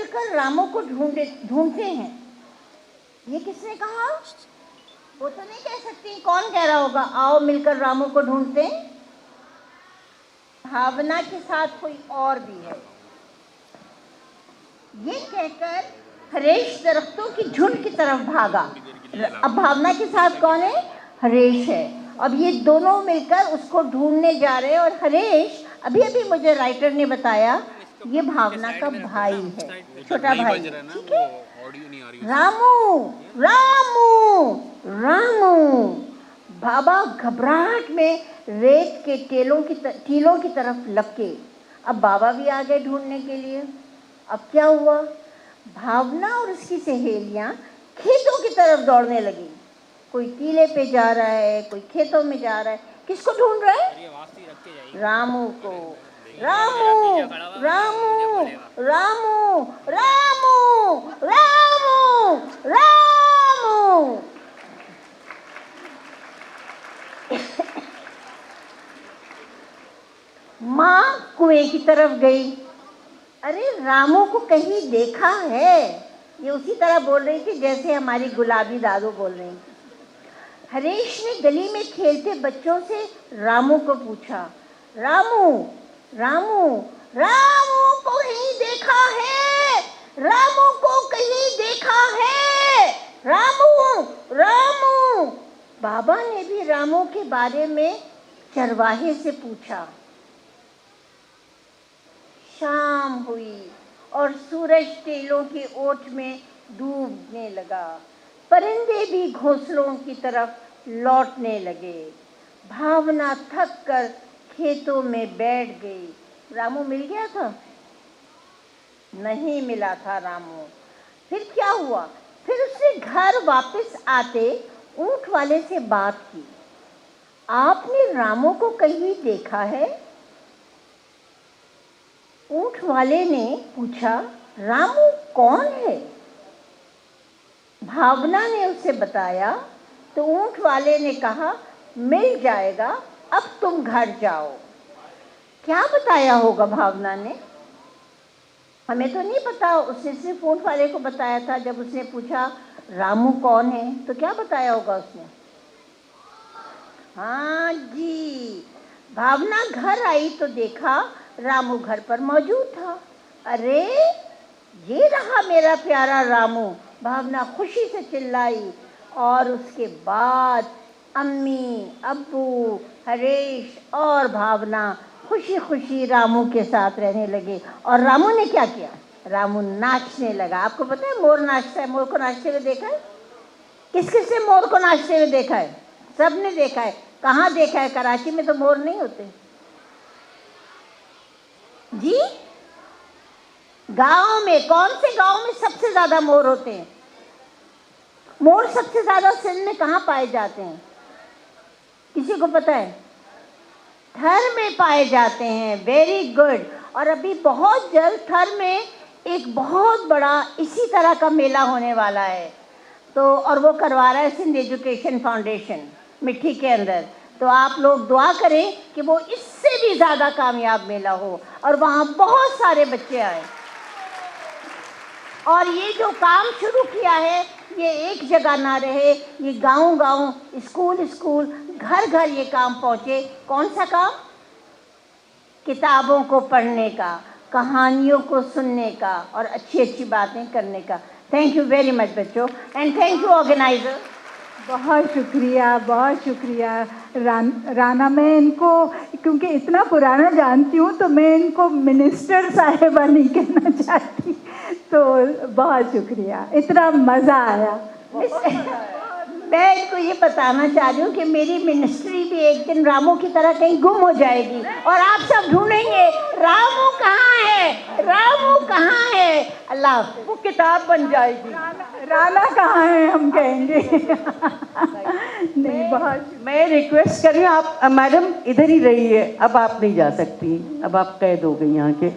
मिलकर रामू को ढूंढते हैं। ये किसने कहा? वो तो नहीं कह सकती। कौन कह रहा होगा आओ मिलकर रामू को ढूंढते हैं? भावना के साथ कोई और भी है। ये कहकर हरेश दरख्तों की झुंड की तरफ भागा। अब भावना के साथ कौन है? हरेश है। अब ये दोनों मिलकर उसको ढूंढने जा रहे हैं। और हरेश, अभी अभी मुझे राइटर ने बताया, ये भावना का भाई है, छोटा भाई। ठीक है। रामू रामू रामू। बाबा घबराहट में रेत के टीलों की तरफ लपके। अब बाबा भी आ गए ढूंढने के लिए। अब क्या हुआ? भावना और उसकी सहेलियां खेतों की तरफ दौड़ने लगी। कोई टीले पे जा रहा है, कोई खेतों में जा रहा है। किसको ढूंढ रहा है? रामू को। रामू रामू रामू रामू रामू रामू। माँ कुएं की तरफ गई। अरे रामू को कहीं देखा है? ये उसी तरह बोल रही थी जैसे हमारी गुलाबी दादू बोल रही थी। हरेश ने गली में खेलते बच्चों से रामू को पूछा, रामू रामू रामू को कहीं देखा है? रामू को कहीं देखा है? रामू रामू। बाबा ने भी रामू के बारे में चरवाहे से पूछा। शाम हुई और सूरज टीलों की ओट में डूबने लगा। परिंदे भी घोंसलों की तरफ लौटने लगे। भावना थक कर खेतों में बैठ गई। रामू मिल गया था? नहीं मिला था रामू। फिर क्या हुआ? फिर उसने घर वापस आते ऊंट वाले से बात की। आपने रामू को कहीं देखा है? ऊंट वाले ने पूछा, रामू कौन है? भावना ने उसे बताया तो ऊंट वाले ने कहा, मिल जाएगा, अब तुम घर जाओ। क्या बताया होगा भावना ने? हमें तो नहीं पता। उसने सिर्फ ऊंट वाले को बताया था। जब उसने पूछा रामू कौन है तो क्या बताया होगा उसने? हाँ जी। भावना घर आई तो देखा रामू घर पर मौजूद था। अरे ये रहा मेरा प्यारा रामू, भावना खुशी से चिल्लाई। और उसके बाद अम्मी, अब्बू, हरेश और भावना खुशी खुशी रामू के साथ रहने लगे। और रामू ने क्या किया? रामू नाचने लगा। आपको पता है मोर नाचता है? मोर को नाचते हुए देखा है? किस किस ने मोर को नाचते हुए देखा है? सब ने देखा है। कहाँ देखा है? कराची में तो मोर नहीं होते जी। गांव में, कौन से गांव में सबसे ज्यादा मोर होते हैं? मोर सबसे ज्यादा सिंध में कहाँ पाए जाते हैं? किसी को पता है? थर में पाए जाते हैं। Very good. और अभी बहुत जल्द थर में एक बहुत बड़ा इसी तरह का मेला होने वाला है। तो और वो करवा रहा है सिंध एजुकेशन फाउंडेशन मिट्टी के अंदर। तो आप लोग दुआ करें कि वो इससे भी ज़्यादा कामयाब मेला हो और वहाँ बहुत सारे बच्चे आए। और ये जो काम शुरू किया है ये एक जगह ना रहे, ये गांव गांव, स्कूल स्कूल, घर घर ये काम पहुँचे। कौन सा काम? किताबों को पढ़ने का, कहानियों को सुनने का और अच्छी अच्छी बातें करने का। थैंक यू वेरी मच बच्चों, एंड थैंक यू ऑर्गेनाइजर। बहुत शुक्रिया, बहुत शुक्रिया राना। मैं इनको क्योंकि इतना पुराना जानती हूँ तो मैं इनको मिनिस्टर साहिबा नहीं कहना चाहती। तो बहुत शुक्रिया, इतना मज़ा आया। मैं इनको ये बताना चाह रही हूँ कि मेरी मिनिस्ट्री भी एक दिन रामू की तरह कहीं गुम हो जाएगी और आप सब ढूंढेंगे रामू कहाँ है, रामू कहाँ है। अल्लाह, वो किताब बन जाएगी। राना कहाँ है हम कहेंगे। नहीं, बहुत मैं रिक्वेस्ट कर रही हूँ, आप मैडम इधर ही रहिए। अब आप नहीं जा सकती, अब आप कैद हो गई यहाँ के।